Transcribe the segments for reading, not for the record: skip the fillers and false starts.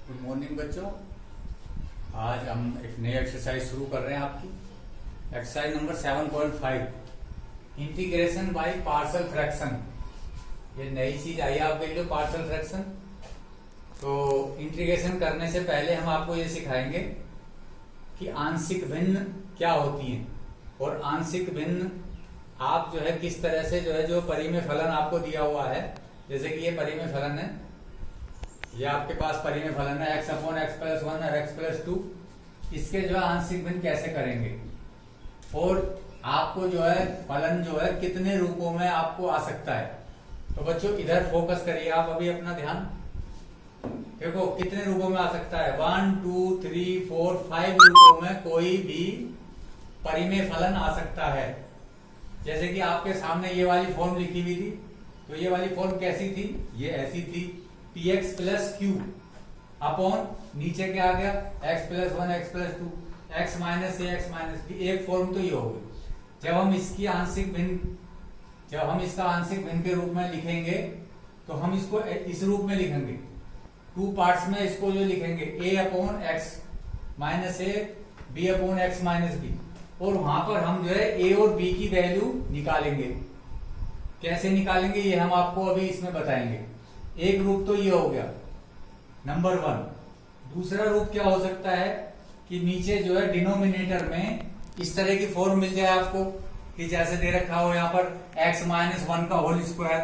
Good morning बच्चों। आज हम एक नई एक्सरसाइज शुरू कर रहे हैं आपकी। Exercise number 7.5 integration by partial fraction. ये नई चीज आई है आपके लिए, पार्शियल फ्रैक्शन। तो इंटीग्रेशन करने से पहले हम आपको ये सिखाएंगे कि आंशिक भिन्न क्या होती हैं और आंशिक भिन्न आप जो है किस तरह से जो परिमेय फलन आपको दिया हुआ है, जैसे कि ये परिमेय फलन है, ये आपके पास परिमेय फलन है x अपॉन x प्लस 1 और x प्लस 2। इसके जो है आंशिक भिन्न कैसे करेंगे और आपको जो है फलन जो है कितने रूपों में आपको आ सकता है। तो बच्चों इधर फोकस करिए आप अभी अपना ध्यान। देखो कितने रूपों में आ सकता है, 1 2 3 4 5 रूपों में कोई भी परिमेय फलन आ सकता है। जैसे कि आपके सामने ये वाली फॉर्म लिखी हुई थी, तो ये वाली फॉर्म कैसी थी, ये ऐसी थी, px प्लस क्यू अपॉन नीचे क्या आ गया x plus 1 x plus 2 x minus A x minus B. एक फॉर्म तो ये हो गई। जब हम इसका आंशिक भिन्न के रूप में लिखेंगे तो हम इसको इस रूप में लिखेंगे, टू पार्ट्स में इसको जो लिखेंगे a upon x minus A b upon x minus B, और वहां पर हम जो है a और b की वैल्यू निकालेंगे। कैसे निकालेंगे ये हम आपको अभी इसमें बताएंगे। एक रूप तो ये हो गया नंबर 1। दूसरा रूप क्या हो सकता है कि नीचे जो है डिनोमिनेटर में इस तरह की फॉर्म मिल जाए आपको कि जैसे दे रखा हो यहाँ पर x माइनस 1 का होल स्क्वायर,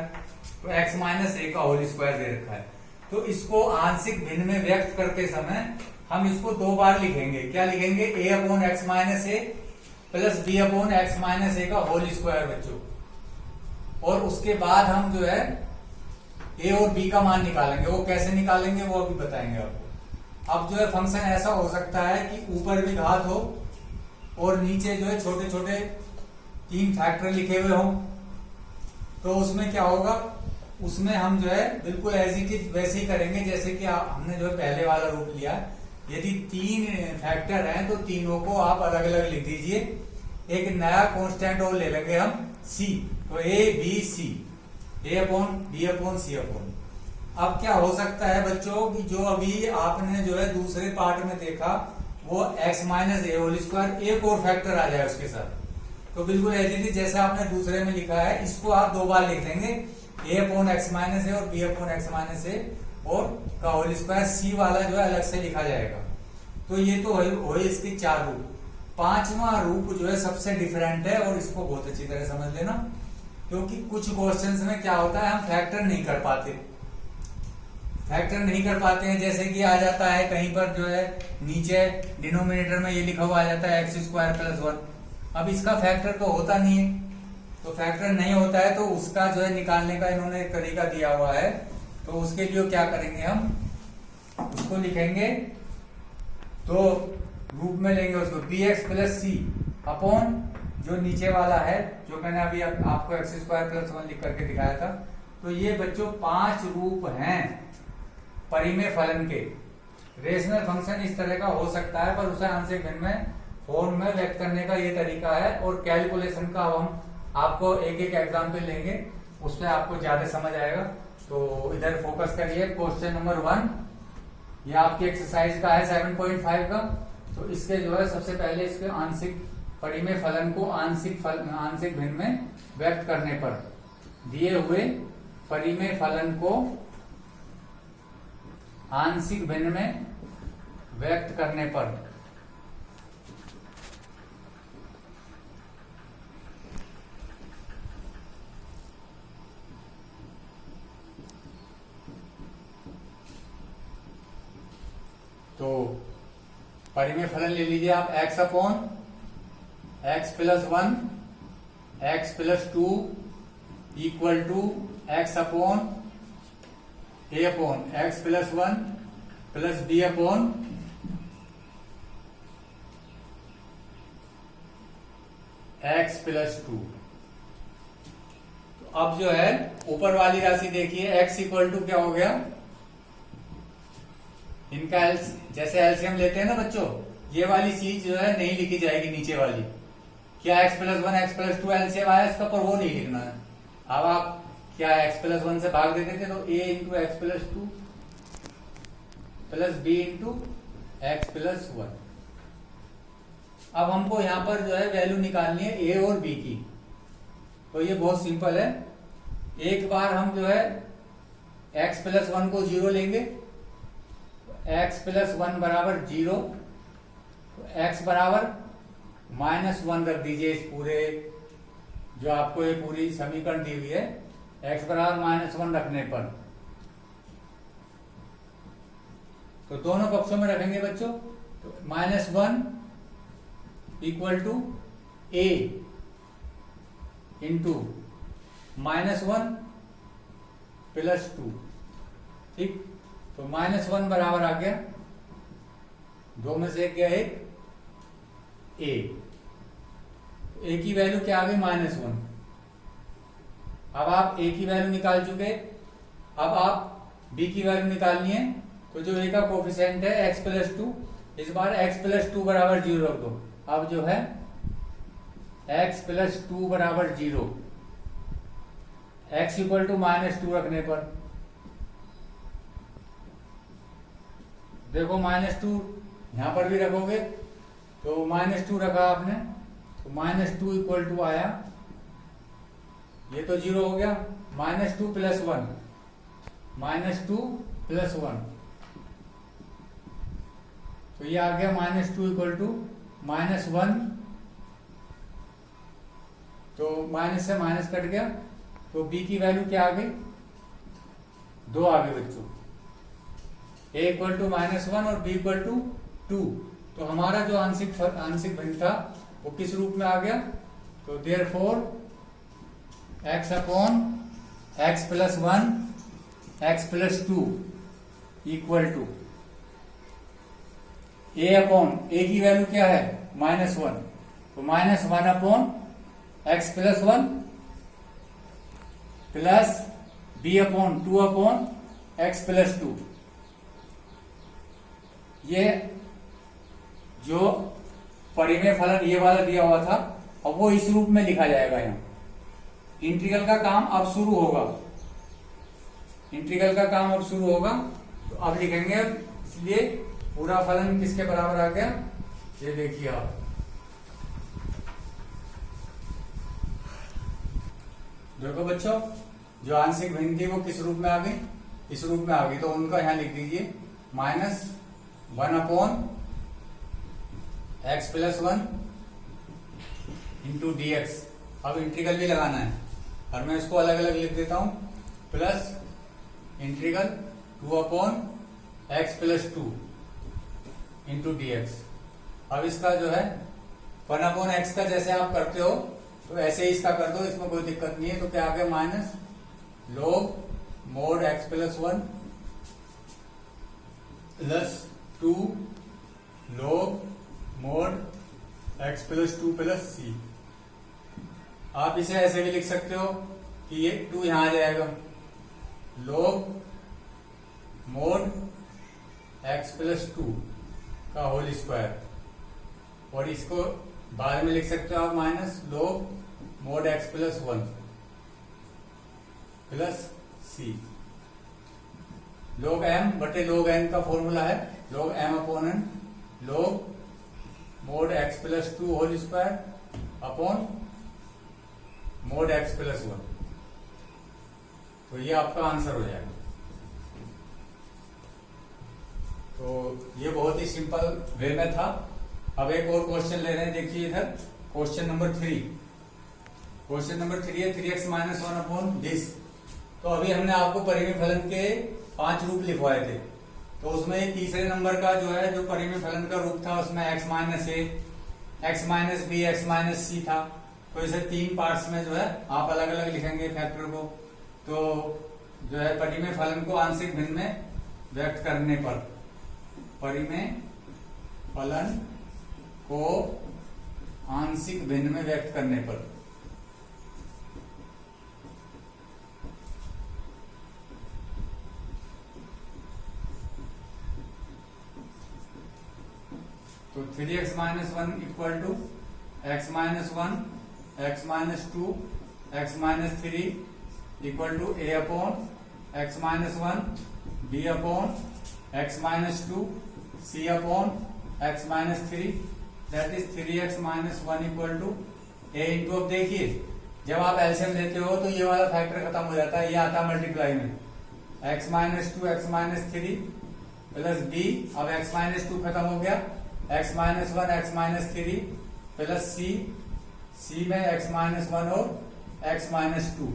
तो x माइनस ए का होल स्क्वायर दे रखा है। तो इसको आंशिक भिन्न में व्यक्त करते समय हम इसको दो बार लिखेंगे। क्या लिखेंगे, a upon X minus A plus B upon X minus A का होल स्क्वायर बच्चों। और उसके बाद हम जो है ए और बी का मान निकालेंगे। वो कैसे निकालेंगे वो अभी बताएंगे आपको। अब जो है फंक्शन ऐसा हो सकता है कि ऊपर भी घात हो और नीचे जो है छोटे छोटे 3 फैक्टर लिखे हुए हो। तो उसमें क्या होगा, उसमें हम जो है बिल्कुल एज इट इज वैसे ही करेंगे जैसे कि हमने जो है पहले वाला रूप लिया। यदि 3 फैक्टर हैं तो तीनों को आप अलग अलग लिख दीजिए। एक नया कांस्टेंट और ले लेंगे हम c, तो a b c, a upon B upon C upon. अब क्या हो सकता है बच्चों कि जो अभी आपने जो है दूसरे पार्ट में देखा वो x माइनस ए होल स्क्वायर, एक और फैक्टर आ जाए उसके साथ। तो बिल्कुल ऐसे जैसे आपने दूसरे में लिखा है, इसको आप दो बार लिख लेंगे, a अपॉन एक्स माइनस ए और b अपॉन एक्स माइनस ए और का होल स्क्वायर। c वाला जो है अलग से लिखा जाएगा। तो ये तो हो इसके 4 रूप। 5वां रूप जो है सबसे डिफरेंट है और इसको बहुत अच्छी तरह समझ लेना, क्योंकि कुछ क्वेश्चंस में क्या होता है हम फैक्टर नहीं कर पाते हैं। जैसे कि आ जाता है कहीं पर जो है नीचे डिनोमिनेटर में ये लिखा हुआ आ जाता है एक्स स्क्वायर प्लस 1। अब इसका फैक्टर तो होता नहीं है, तो फैक्टर नहीं होता है तो उसका जो है निकालने का इन्होंने एक तरीका दिया हुआ है। तो उसके लिए क्या करेंगे, हम उसको लिखेंगे तो रूप में लेंगे उसको px प्लस सी अपॉन जो नीचे वाला है, जो मैंने अभी आपको एक्स स्क्वायर प्लस 1 लिख करके दिखाया था। तो ये बच्चों 5 रूप हैं परिमेय फलन के। रेशनल फंक्शन इस तरह का हो सकता है, पर उसे आंशिक भिन्न में फॉर्म में व्यक्त करने का ये तरीका है। और कैलकुलेशन का हम आपको एक एक एग्जाम्पल लेंगे, उसमें आपको ज्यादा समझ आएगा। तो इधर फोकस करिए। क्वेश्चन नंबर 1 ये आपकी एक्सरसाइज का है 7.5 का। तो इसके जो है सबसे पहले इसके आंशिक परिमेय फलन को आंशिक भिन्न में व्यक्त करने पर, दिए हुए परिमेय फलन को आंशिक भिन्न में व्यक्त करने पर तो परिमेय फलन ले लीजिए आप x upon x plus 1 x plus 2 equal to x upon a upon x plus 1 plus b upon x plus 2। तो अब जो है ऊपर वाली राशि देखिए, x इक्वल टू क्या हो गया, इनका जैसे एलसीएम लेते हैं ना बच्चों, ये वाली चीज जो है नहीं लिखी जाएगी नीचे वाली। क्या x plus 1 x plus 2 LCM आया इसका, पर वो नहीं लिखना है। अब आप क्या x प्लस 1 से भाग देते थे तो a into X plus 2 plus B into X plus 1। अब हमको यहां पर जो है वैल्यू निकालनी है ए और बी की। तो ये बहुत सिंपल है। एक बार हम जो है x प्लस 1 को 0 लेंगे, x प्लस 1 बराबर 0, x बराबर -1 रख दीजिए इस पूरे जो आपको ये पूरी समीकरण दी हुई है, x बराबर -1 रखने पर तो दोनों पक्षों में रखेंगे बच्चों। तो -1 equal to a into -1 plus 2, ठीक। तो -1 बराबर आ गया, दो में से क्या, एक a। a की वैल्यू क्या आ गई, -1। अब आप a की वैल्यू निकाल चुके, अब आप b की वैल्यू निकालनी है। तो जो a का कोफिशिएंट है x प्लस 2, इस बार x प्लस 2 बराबर 0 रख दो। अब जो है x प्लस 2 बराबर 0, x इक्वल टू -2 रखने पर देखो -2 यहां पर भी रखोगे तो -2 रखा आपने, तो -2 इक्वल टू आया, ये तो 0 हो गया, -2 प्लस 1, -2 प्लस 1, तो ये आ गया -2 इक्वल टू -1। तो माइनस से माइनस कट गया, तो b की वैल्यू क्या आ गई, 2 आ गई बच्चों। a इक्वल टू -1 और b इक्वल टू 2। तो हमारा जो आंशिक भिन्न था वो किस रूप में आ गया, तो therefore x upon x plus 1 x plus 2 equal to a upon a की वैल्यू क्या है, -1, तो -1 upon x plus 1 plus b upon 2 upon x plus 2। ये जो परिमेय फलन ये वाला दिया हुआ था, अब वो इस रूप में लिखा जाएगा। यहाँ इंटीग्रल का काम अब शुरू होगा, इंटीग्रल का काम अब शुरू होगा। तो अब लिखेंगे, इसलिए पूरा फलन किसके बराबर आ गया, ये देखिए आप, देखो बच्चों जो आंशिक भिन्न थी वो किस रूप में आ गई, इस रूप में आ गई। तो उनका यहां लिख दीजिए, -1 upon x plus 1 into D x. अब इंटीग्रल भी लगाना है और मैं इसको अलग अलग लिख देता हूं, plus integral 2 upon x plus 2 into D x. अब इसका जो है 1 अपॉन एक्स का जैसे आप करते हो तो ऐसे ही इसका कर दो, इसमें कोई दिक्कत नहीं है। तो क्या आ गया, minus log mod x plus 1 plus 2 log mod x plus 2 plus c। आप इसे ऐसे भी लिख सकते हो कि ये 2 यहां आ जाएगा, log mod x प्लस 2 का होल स्क्वायर, और इसको बाद में लिख सकते हो आप minus log mod x plus 1 plus c। log m बटे log n का फॉर्मूला है log m upon n, log mod x plus 2 whole square upon mod x plus 1। तो ये आपका आंसर हो जाएगा। तो ये बहुत ही सिंपल वे में था। अब एक और क्वेश्चन ले रहे हैं, देखिए इधर क्वेश्चन नंबर 3। क्वेश्चन नंबर 3 है 3x माइनस 1 अपॉन दिस। तो अभी हमने आपको परिमेय फलन के 5 रूप लिखवाए थे, तो उसमें तीसरे नंबर का जो है जो परिमेय फलन का रूप था उसमें x minus a, x minus b, x minus c था। तो इसे 3 पार्ट्स में जो है आप अलग अलग लिखेंगे फैक्टर को। तो जो है परिमेय फलन को आंशिक भिन्न में व्यक्त करने पर, परिमेय फलन को आंशिक भिन्न में व्यक्त करने पर तो 3x minus 1 equal to x minus 1, x minus 2, x minus 3 equal to a upon x minus 1 b upon x minus 2 c upon x minus 3 that is 3x minus 1 equal to a into. अब देखिए जब आप LCM लेते हो तो ये वाला factor खत्म हो जाता है, ये आता है मल्टीप्लाई में x minus 2 x minus 3 plus b। अब x माइनस 2 खत्म हो गया, x minus 1 x minus 3 plus c में x माइनस 1 और x माइनस 2।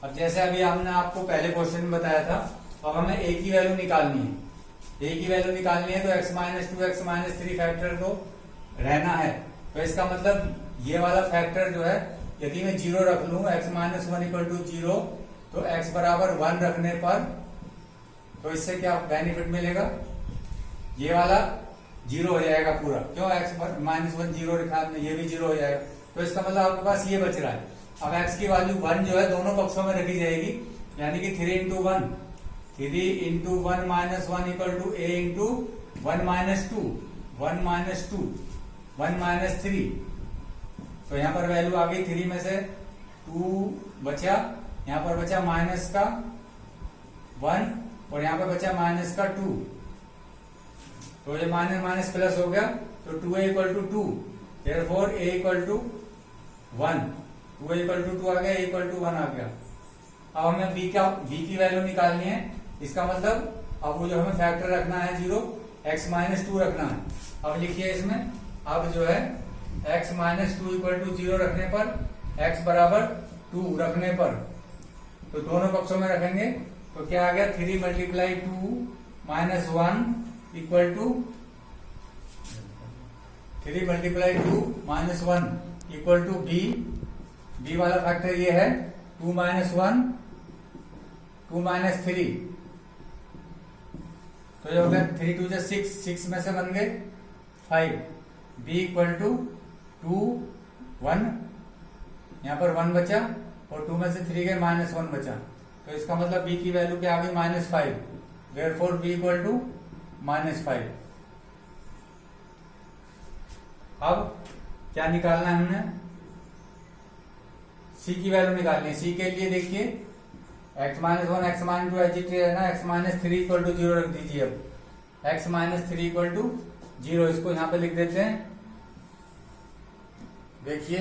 अब जैसे अभी हमने आपको पहले क्वेश्चन में बताया था, अब हमें a की वैल्यू निकालनी है। a की वैल्यू निकालनी है तो x minus 2 x minus 3 factor तो रहना है। तो इसका मतलब ये वाला फैक्टर जो है यदि मैं 0 रख लूं x माइनस 1 इक्वल टू 0 तो x बराबर 1 रखने पर तो इससे क्या बेनिफिट मिलेगा, ये वाला 0 हो जाएगा पूरा। क्यों x माइनस 1 0 लिखा, ये भी 0 हो जाएगा। तो इसका मतलब आपके पास ये बच रहा है। अब x की वैल्यू 1 जो है दोनों पक्षों में रखी जाएगी, यानी कि 3 into 1 3 into 1 minus 1 equal to a into 1 minus 2 1 minus 2 1 minus 3। तो यहाँ पर वैल्यू आ गई 3 में से 2 बचा, यहाँ पर बचा माइनस का 1 और यहाँ पर बचा माइनस का 2। तो ये माइनस माइनस प्लस हो गया तो 2a equal to 2, therefore a equal to 1, 2a equal to 2 आ गया, a इक्वल टू 1 आ गया। अब हमें b की वैल्यू निकालनी है। इसका मतलब अब वो जो हमें फैक्टर रखना है 0, x माइनस 2 रखना है। अब लिखिए इसमें, अब जो है x माइनस 2 इक्वल टू 0 रखने पर, x बराबर 2 रखने पर तो दोनों पक्षों में रखेंगे तो क्या आ गया 3 multiply 2 minus 1 equal to 3 multiply 2 minus 1 equal to b वाला फैक्टर ये है 2 माइनस 1 2 माइनस 3। तो ये हो गया 3 2 6 6 में से बन गए 5, b इक्वल टू 2 1, यहाँ पर 1 बचा और 2 में से 3 गए माइनस 1 बचा। तो इसका मतलब b की वैल्यू क्या आ गई minus 5, therefore b equal to minus 5। अब क्या निकालना है हमने, c की वैल्यू निकालनी है। c के लिए देखिए x minus 1 x minus 2 agit रहना, x माइनस 3 इक्वल टू 0 रख दीजिए। अब x माइनस 3 इक्वल टू 0 इसको यहां पे लिख देते हैं। देखिए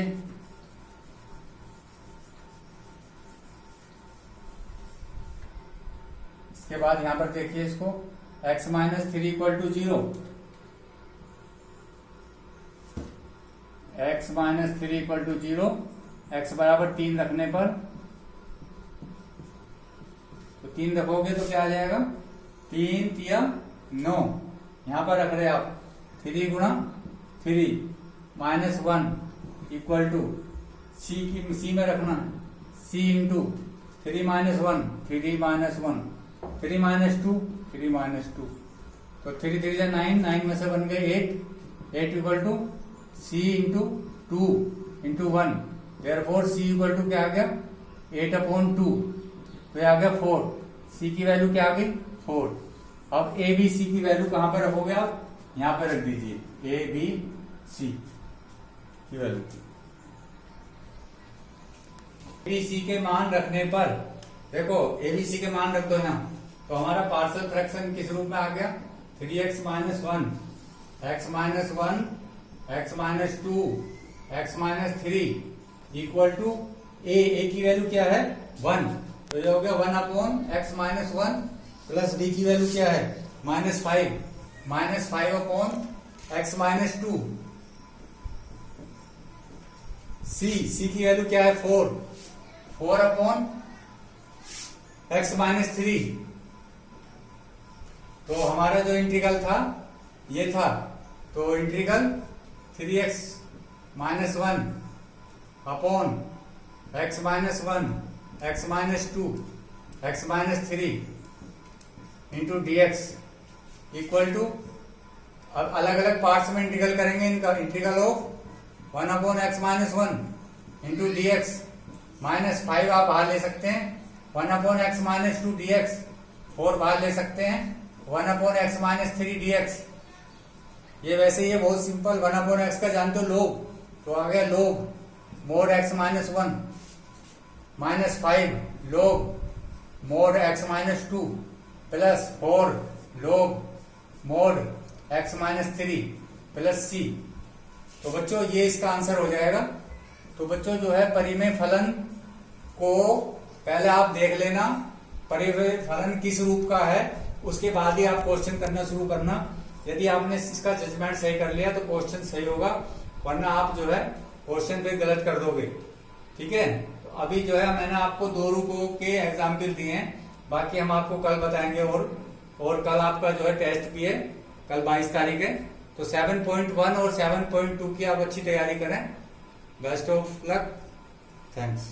इसके बाद यहां पर देखिए इसको x minus 3 equal to 0, x minus 3 equal to 0, x बराबर 3 रखने पर तो 3 रखोगे तो क्या आ जाएगा 3 तिया 9, यहां पर रख रहे आप 3 गुणा 3 माइनस 1 इक्वल टू सी में रखना c into 3 minus 1 3 minus 1 3 minus 2 3 minus 2। तो 3 3 जा 9, 9 में से बन गए 8 equal to c into 2 into 1, therefore c equal to क्या आ गया 8 अपॉन 2, तो ये आ गया 4। c की वैल्यू क्या आ गई 4। अब a b c की वैल्यू कहां पर रखोगे आप, यहां पर रख दीजिए a b c की वैल्यू। a b c के मान रखने पर देखो a b c के मान रख दो ना, तो हमारा पार्शियल फ्रैक्शन किस रूप में आ गया 3x minus 1 x minus 1 x minus 2 x minus 3 equal to a की वैल्यू क्या है 1, तो ये हो गया 1 upon x minus 1 plus d की वैल्यू क्या है minus 5 upon x minus 2, c की वैल्यू क्या है 4 अपॉन x माइनस 3। तो हमारा जो इंटीग्रल था ये था, तो integral 3x minus 1 upon x minus 1 x minus 2 x minus 3 into dx equal to, अब अलग अलग पार्ट्स में इंटीग्रल करेंगे इनका, integral of 1 upon x minus 1 into dx minus 5 आप बाहर ले सकते हैं, 1 अपॉन x माइनस 2 dx 4 बाहर ले सकते हैं, 1 अपॉन x माइनस 3 dx। ये वैसे ये बहुत सिंपल, 1 अपॉन x का जानते हो लोग, तो आ गया लोग मोड x माइनस 1 माइनस 5 लोग mode x minus 2 plus 4 log mod x minus 3 plus c। तो बच्चों ये इसका आंसर हो जाएगा। तो बच्चों जो है परिमेय फलन को पहले आप देख लेना, परिमेय फलन किस रूप का है, उसके बाद ही आप क्वेश्चन करना शुरू करना। यदि आपने इसका जजमेंट सही कर लिया तो क्वेश्चन सही होगा, वरना आप जो है क्वेश्चन पे गलत कर दोगे। ठीक है, तो अभी जो है मैंने आपको 2 रूपों के एग्जाम्पल दिए हैं, बाकी हम आपको कल बताएंगे। और कल आपका जो है टेस्ट भी है, कल 22 तारीख है। तो 7.1 और 7.2 की आप अच्छी तैयारी करें। Best of luck, thanks.